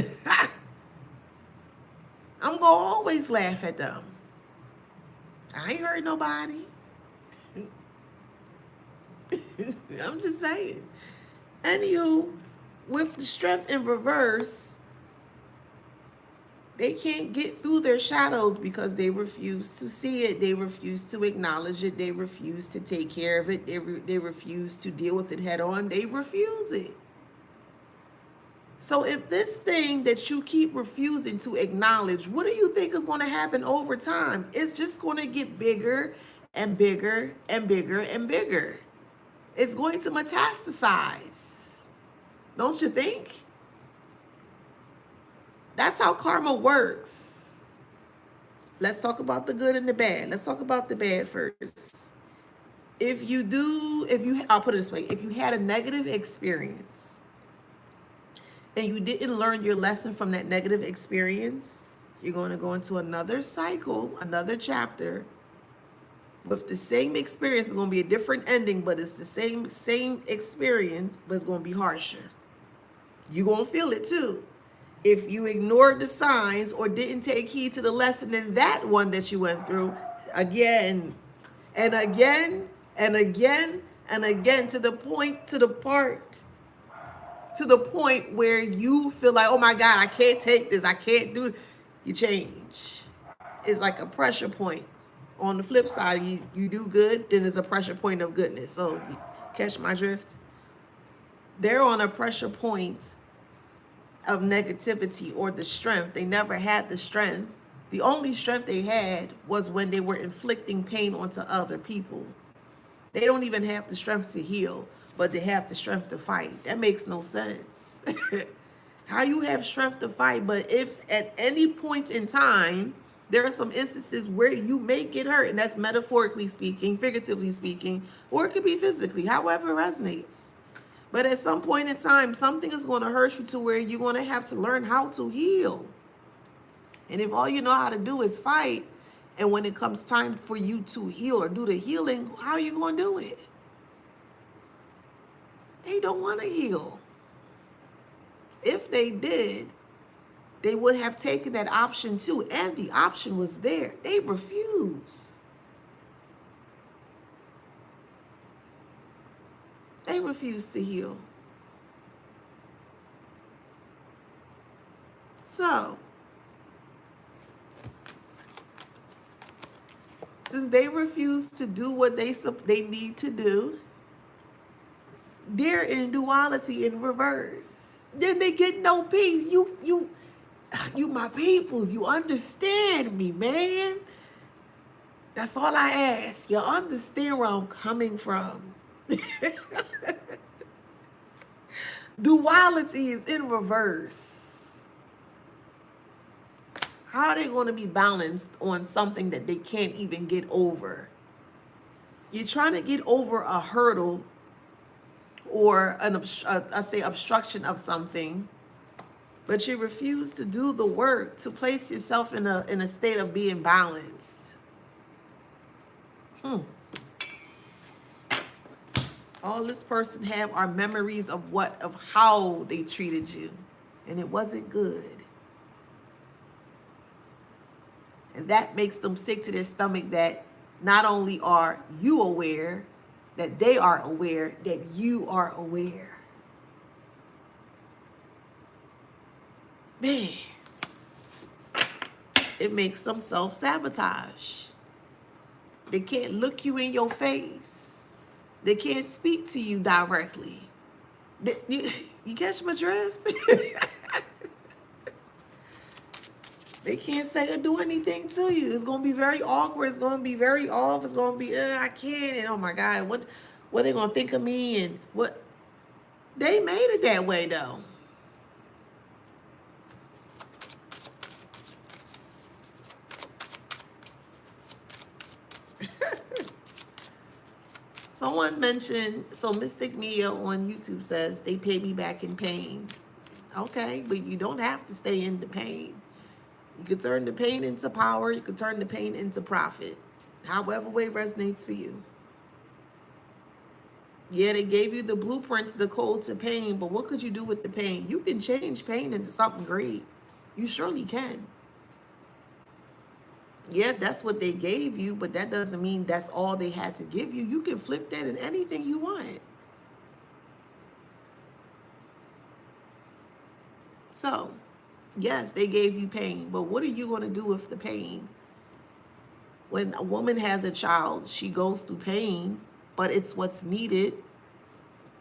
I'm gonna always laugh at them. I ain't hurt nobody. I'm just saying. Anywho, with the strength in reverse, they can't get through their shadows because they refuse to see it. They refuse to acknowledge it. They refuse to take care of it. They refuse to deal with it head on. They refuse it. So if this thing that you keep refusing to acknowledge, what do you think is going to happen over time? It's just going to get bigger and bigger and bigger and bigger. It's going to metastasize. Don't you think? That's how karma works. Let's talk about the good and the bad. Let's talk about the bad first. I'll put it this way. If you had a negative experience and you didn't learn your lesson from that negative experience, you're going to go into another cycle, another chapter with the same experience. It's going to be a different ending, but it's the same experience, but it's going to be harsher. You're going to feel it too. If you ignored the signs or didn't take heed to the lesson in that one that you went through, again and again and again and again, to the point where you feel like, oh my God, I can't take this, I can't do it. You change. It's like a pressure point. On the flip side, you do good, then there's a pressure point of goodness. So you catch my drift? They're on a pressure point of negativity or the strength. They never had the strength. The only strength they had was when they were inflicting pain onto other people. They don't even have the strength to heal, but they have the strength to fight. That makes no sense. How you have strength to fight, but if at any point in time, there are some instances where you may get hurt, and that's metaphorically speaking, figuratively speaking, or it could be physically, however it resonates. But at some point in time, something is going to hurt you to where you're going to have to learn how to heal. And if all you know how to do is fight, and when it comes time for you to heal or do the healing, how are you going to do it? They don't want to heal. If they did, they would have taken that option too. And the option was there. They refused. They refused to heal. So, since they refuse to do what they need to do, they're in duality in reverse. Then they get no peace. You my peoples, you understand me, man. That's all I ask. You understand where I'm coming from. Duality is in reverse. How are they going to be balanced on something that they can't even get over? You're trying to get over a hurdle or say obstruction of something, but you refuse to do the work to place yourself in a state of being balanced. All this person have are memories of how they treated you, and it wasn't good. And that makes them sick to their stomach that not only are you aware, that they are aware that you are aware. Man, it makes them self-sabotage. They can't look you in your face. They can't speak to you directly. You catch my drift? They can't say or do anything to you. It's going to be very awkward. It's going to be very off. It's going to be, I can't. And oh my God, what are they going to think of me? And what? They made it that way though. Someone mentioned, so Mystic Mia on YouTube says, they pay me back in pain. Okay, but you don't have to stay in the pain. You could turn the pain into power. You could turn the pain into profit. However way resonates for you. Yeah, they gave you the blueprint, the code to pain, but what could you do with the pain? You can change pain into something great. You surely can. Yeah, that's what they gave you, but that doesn't mean that's all they had to give you. You can flip that in anything you want. So, yes, they gave you pain, but what are you going to do with the pain? When a woman has a child, she goes through pain, but it's what's needed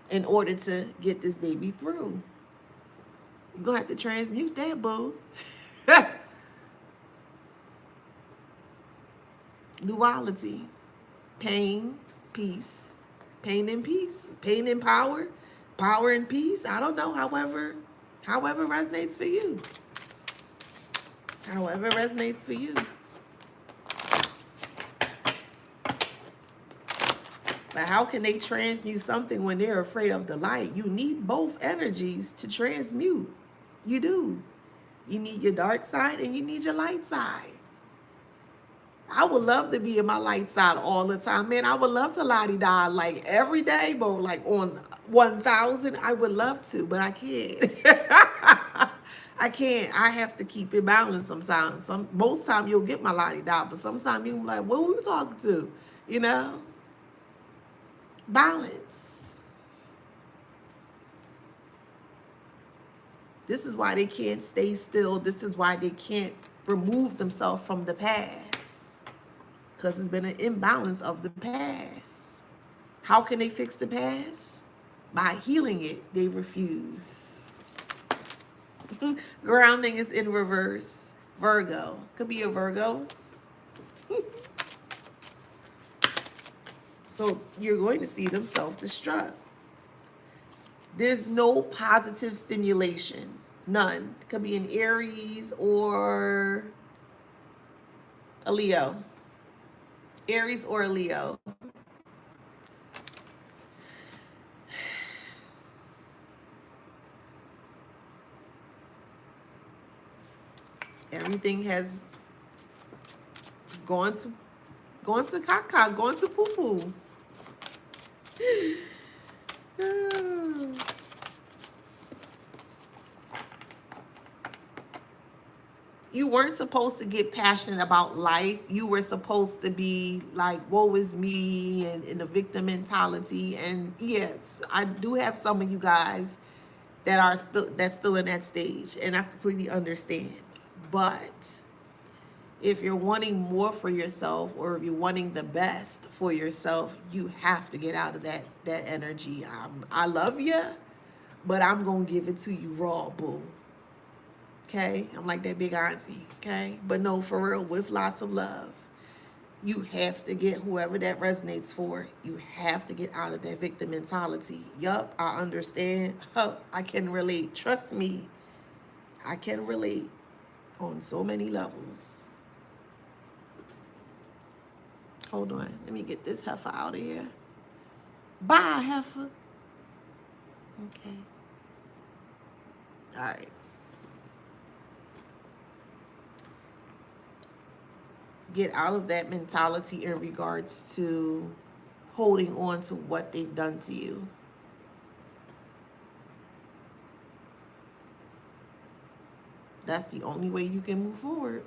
in order to get this baby through. You're going to have to transmute that, boo. Duality. Pain, peace. Pain and peace. Pain and power. Power and peace. I don't know, however resonates for you. However resonates for you. But how can they transmute something when they're afraid of the light? You need both energies to transmute. You do. You need your dark side and you need your light side. I would love to be in my light side all the time. Man, I would love to la-di-da like every day, but like on 1,000, I would love to, but I can't. I can't. I have to keep it balanced sometimes. Most times you'll get my la-di-da, but sometimes you'll be like, what were you talking to? You know? Balance. This is why they can't stay still. This is why they can't remove themselves from the past. Because it's been an imbalance of the past. How can they fix the past? By healing it. They refuse. Grounding is in reverse. Virgo. Could be a Virgo. So you're going to see them self-destruct. There's no positive stimulation. None. It could be an Aries or a Leo. Aries or a Leo. Everything has gone to caca, gone to poo poo. You weren't supposed to get passionate about life. You were supposed to be like, woe is me, and in the victim mentality. And yes, I do have some of you guys that are still in that stage, and I completely understand. But if you're wanting more for yourself, or if you're wanting the best for yourself, you have to get out of that energy. I love you, but I'm gonna give it to you raw, boo. Okay, I'm like that big auntie. Okay, but no, for real, with lots of love. You have to get whoever that resonates for. You have to get out of that victim mentality. Yup, I understand. I can relate. Trust me, I can relate on so many levels. Hold on, let me get this heifer out of here. Bye, heifer. Okay. All right. Get out of that mentality in regards to holding on to what they've done to you. That's the only way you can move forward.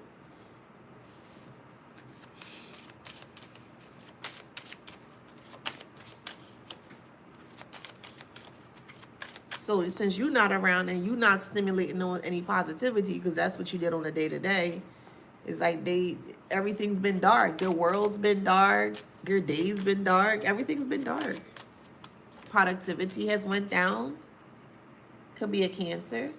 So since you're not around and you're not stimulating on any positivity, because that's what you did on a day-to-day, it's like everything's been dark. Their world's been dark. Your day's been dark. Everything's been dark. Productivity has went down. Could be a Cancer.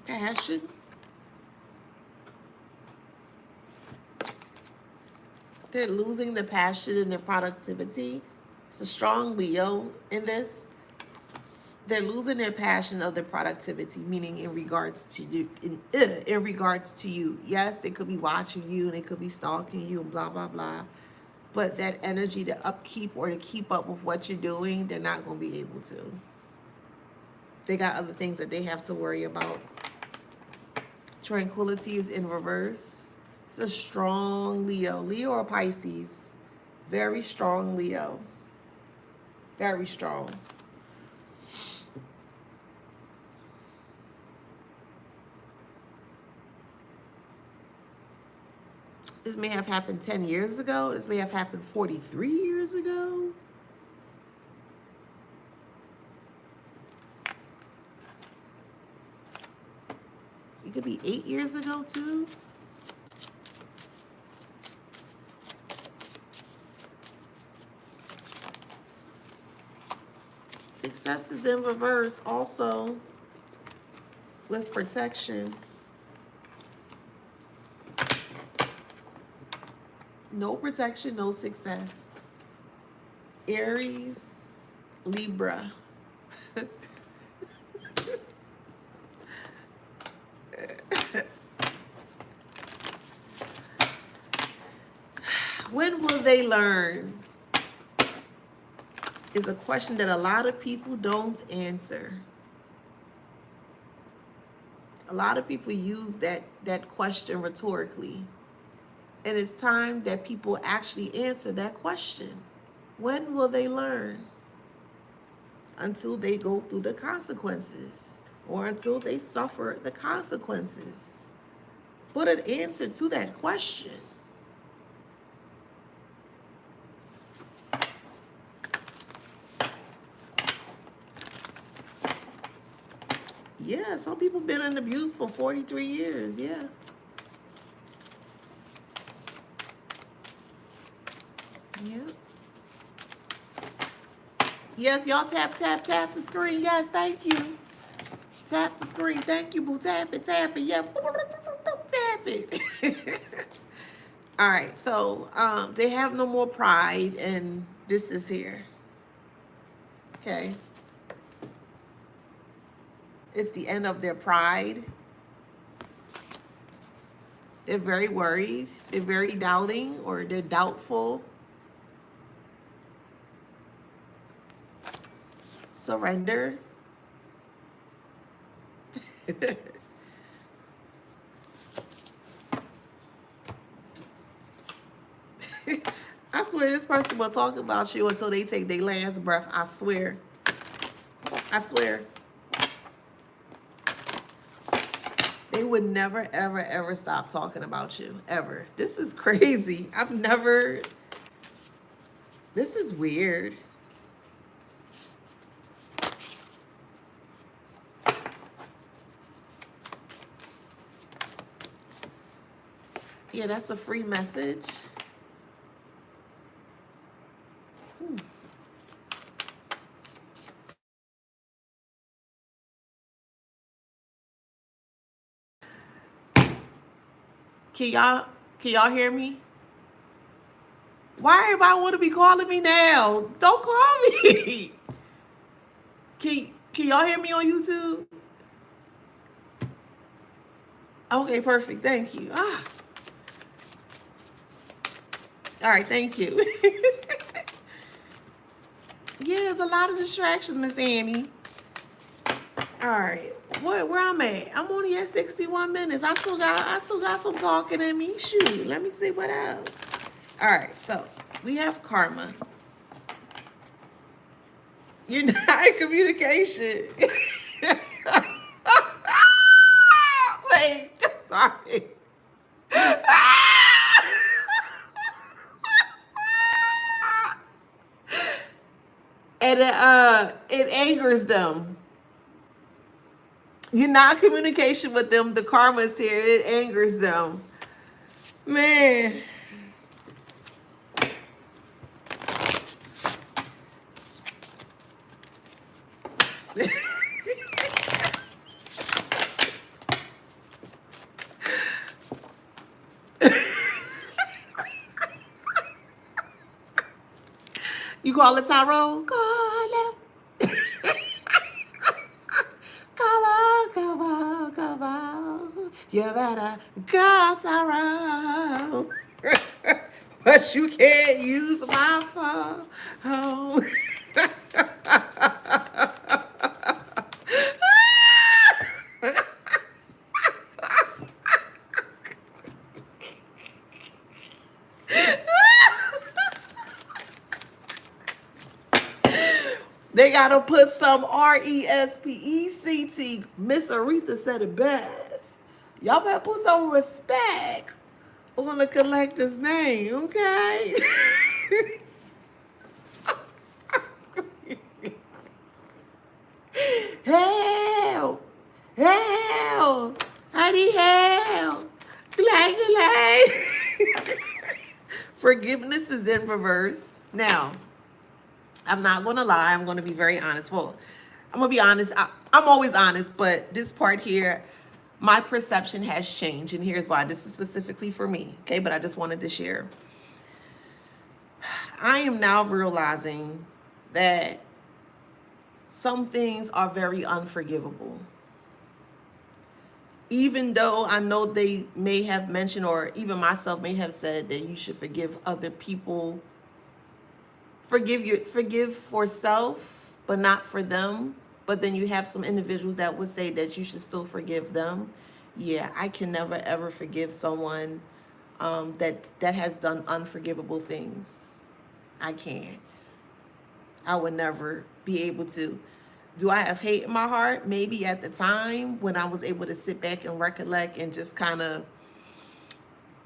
Passion. They're losing the passion and their productivity. It's a strong Leo in this. They're losing their passion of their productivity, meaning in regards to you. In regards to you, yes, they could be watching you and they could be stalking you and blah blah blah. But that energy to upkeep or to keep up with what you're doing, they're not going to be able to. They got other things that they have to worry about. Tranquility is in reverse. It's a strong Leo. Leo or Pisces. Very strong Leo. Very strong. This may have happened 10 years ago. This may have happened 43 years ago. It could be 8 years ago too. Success is in reverse also with protection. No protection, no success. Aries, Libra. When will they learn? Is a question that a lot of people don't answer. A lot of people use that question rhetorically. And it's time that people actually answer that question. When will they learn? Until they go through the consequences, or until they suffer the consequences. Put an answer to that question. Yeah, some people been in abuse for 43 years, yeah. Yep. Yes, y'all tap, tap, tap the screen. Yes, thank you. Tap the screen. Thank you, boo. Tap it, tap it. Yeah. Tap it. All right. So they have no more pride, and this is here. Okay. It's the end of their pride. They're very worried. They're very doubting, or they're doubtful. Surrender. I swear this person will talk about you until they take their last breath. I swear. I swear. They would never, ever, ever stop talking about you. Ever. This is crazy. I've never... This is weird. Yeah, that's a free message. Can y'all hear me? Why everybody want to be calling me now? Don't call me. Can y'all hear me on YouTube? Okay, perfect. Thank you. Ah. All right, thank you. Yeah, there's a lot of distractions, Miss Annie. All right, where I'm at? I'm only at 61 minutes. I still got some talking in me. Shoot, let me see what else. All right, so we have karma. You're not in communication. Wait, sorry. And it angers them. You're not in communication with them. The karma's here. It angers them. Man. You call it tarot? Call it. Come on. You better go tarot. But you can't use my phone. They gotta put some RESPECT. Miss Aretha said it best. Y'all better put some respect on the collector's name, okay? Help! Help! I need help! Forgiveness is in reverse. Now, I'm not going to lie. I'm going to be very honest. Well, I'm going to be honest. I'm always honest, but this part here, my perception has changed. And here's why. This is specifically for me, okay? But I just wanted to share. I am now realizing that some things are very unforgivable. Even though I know they may have mentioned, or even myself may have said, that you should forgive other people. Forgive for self, but not for them. But then you have some individuals that would say that you should still forgive them. Yeah, I can never ever forgive someone that has done unforgivable things. I can't. I would never be able to. Do I have hate in my heart? Maybe at the time when I was able to sit back and recollect and just kind of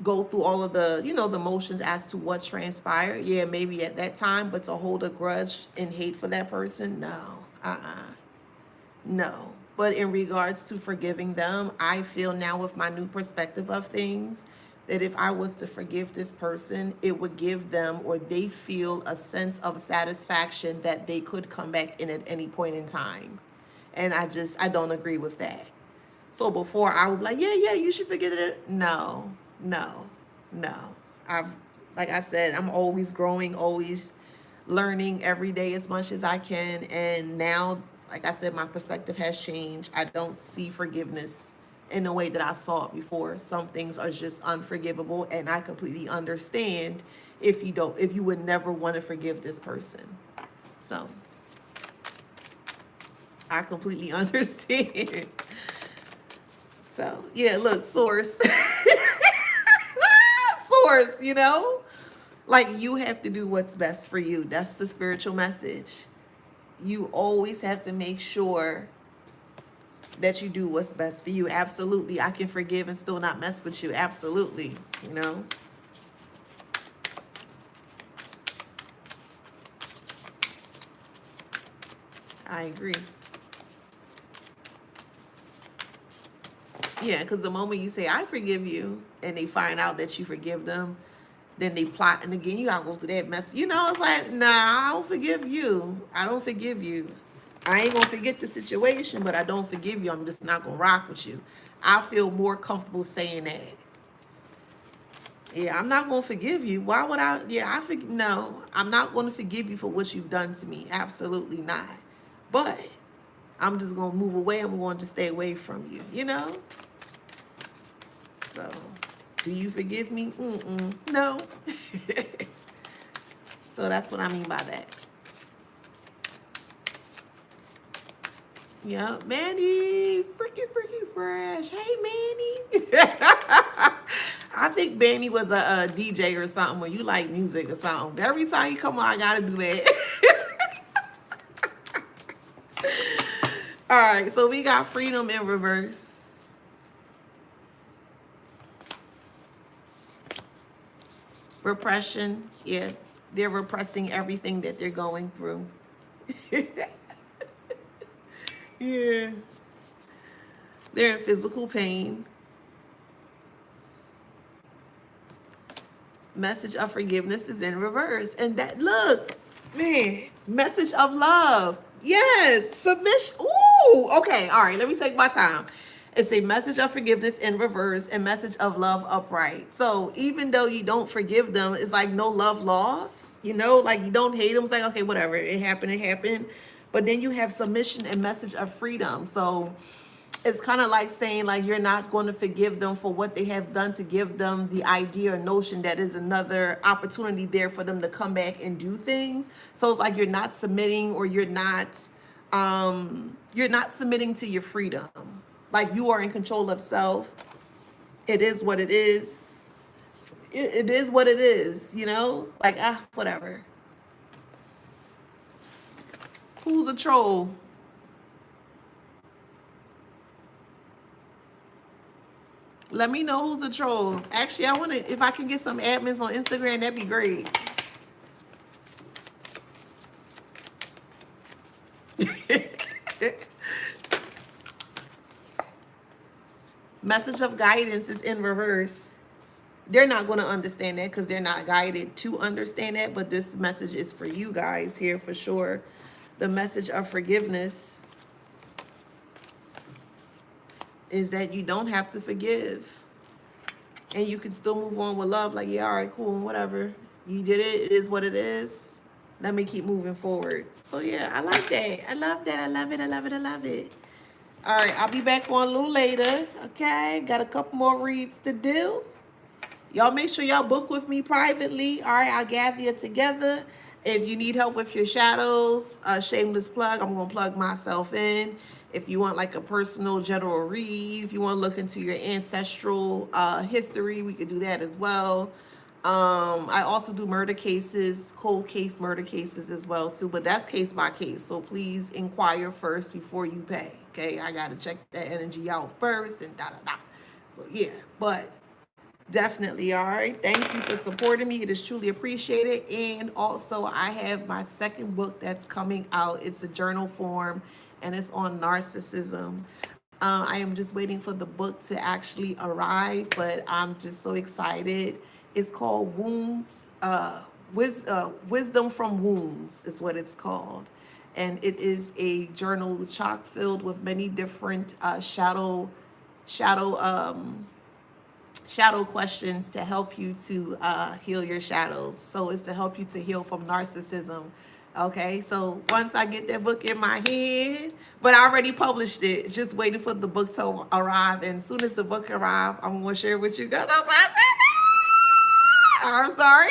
go through all of the, the motions as to what transpired. Yeah, maybe at that time, but to hold a grudge and hate for that person, no. No. But in regards to forgiving them, I feel now with my new perspective of things that if I was to forgive this person, it would give them, or they feel a sense of satisfaction that they could come back in at any point in time. And I don't agree with that. So before I would be like, yeah, you should forget it. No, no, no. I've, like I said, I'm always growing, always learning every day as much as I can. And now, like I said, my perspective has changed. I don't see forgiveness in the way that I saw it before. Some things are just unforgivable, and I completely understand if you would never want to forgive this person. So I completely understand. So yeah, look, source. Source, like, you have to do what's best for you. That's the spiritual message. You always have to make sure that you do what's best for you. Absolutely. I can forgive and still not mess with you. Absolutely. I agree. Yeah, because the moment you say, I forgive you, and they find out that you forgive them, then they plot, and again, you gotta go through that mess. It's like, nah, I don't forgive you. I don't forgive you. I ain't gonna forget the situation, but I don't forgive you. I'm just not gonna rock with you. I feel more comfortable saying that. Yeah, I'm not gonna forgive you. Why would I? Yeah, no, I'm not gonna forgive you for what you've done to me. Absolutely not. But I'm just gonna move away. I'm going to stay away from you. So, do you forgive me? No. So that's what I mean by that. Yeah, Manny, freaky fresh. Hey, Manny. I think Manny was a DJ or something, when you like music or something. Every time you come on, I gotta do that. All right, so we got freedom in reverse. Repression, yeah. They're repressing everything that they're going through. Yeah. They're in physical pain. Message of forgiveness is in reverse. And that, look, man, message of love. Yes, submission. Ooh, okay, all right, let me take my time. It's a message of forgiveness in reverse and message of love upright. So even though you don't forgive them, it's like no love lost. Like you don't hate them. It's like, okay, whatever. It happened. But then you have submission and message of freedom. So it's kind of like saying, like, you're not going to forgive them for what they have done, to give them the idea or notion that is another opportunity there for them to come back and do things. So it's like you're not submitting, or you're not submitting to your freedom. Like, you are in control of self. It is what it is. It is what it is, like, whatever. Who's a troll? Let me know who's a troll. Actually, I want to, if I can get some admins on Instagram, that'd be great. Message of guidance is in reverse. They're not going to understand that because they're not guided to understand that. But this message is for you guys here for sure. The message of forgiveness is that you don't have to forgive. And you can still move on with love. Like, yeah, all right, cool, whatever. You did it. It is what it is. Let me keep moving forward. So, yeah, I like that. I love that. I love it. I love it. I love it. All right, I'll be back on a little later. Okay, got a couple more reads to do. Y'all make sure y'all book with me privately. All right, I'll gather you together. If you need help with your shadows, shameless plug, I'm going to plug myself in. If you want like a personal general read, if you want to look into your ancestral history, we could do that as well. I also do murder cases, cold case murder cases as well too, but that's case by case. So please inquire first before you pay. Okay, I got to check that energy out first and da-da-da. So yeah, but definitely, all right. Thank you for supporting me. It is truly appreciated. And also, I have my second book that's coming out. It's a journal form, and it's on narcissism. I am just waiting for the book to actually arrive, but I'm just so excited. It's called Wounds, Wisdom from Wounds is what it's called. And it is a journal chock filled with many different shadow questions to help you to heal your shadows. So it's to help you to heal from narcissism. Okay, so once I get that book in my hand, but I already published it, just waiting for the book to arrive. And as soon as the book arrives, I'm going to share it with you guys. I'm sorry.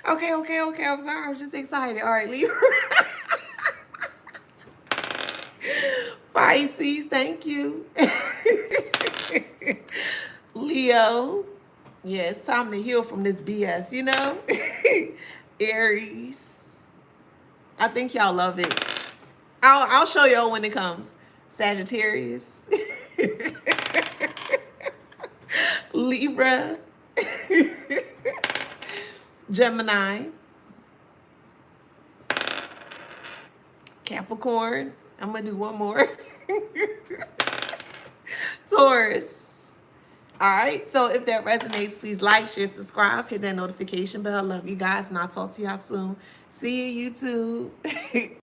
Okay, I'm sorry. I'm just excited. All right, Libra. Pisces, thank you. Leo, yeah, it's time to heal from this BS, you know? Aries, I think y'all love it. I'll show y'all when it comes. Sagittarius, Libra, Gemini, Capricorn. I'm gonna do one more. Taurus. All right, so if that resonates, please like, share, subscribe, hit that notification bell. Love you guys, and I'll talk to y'all soon. See you, YouTube.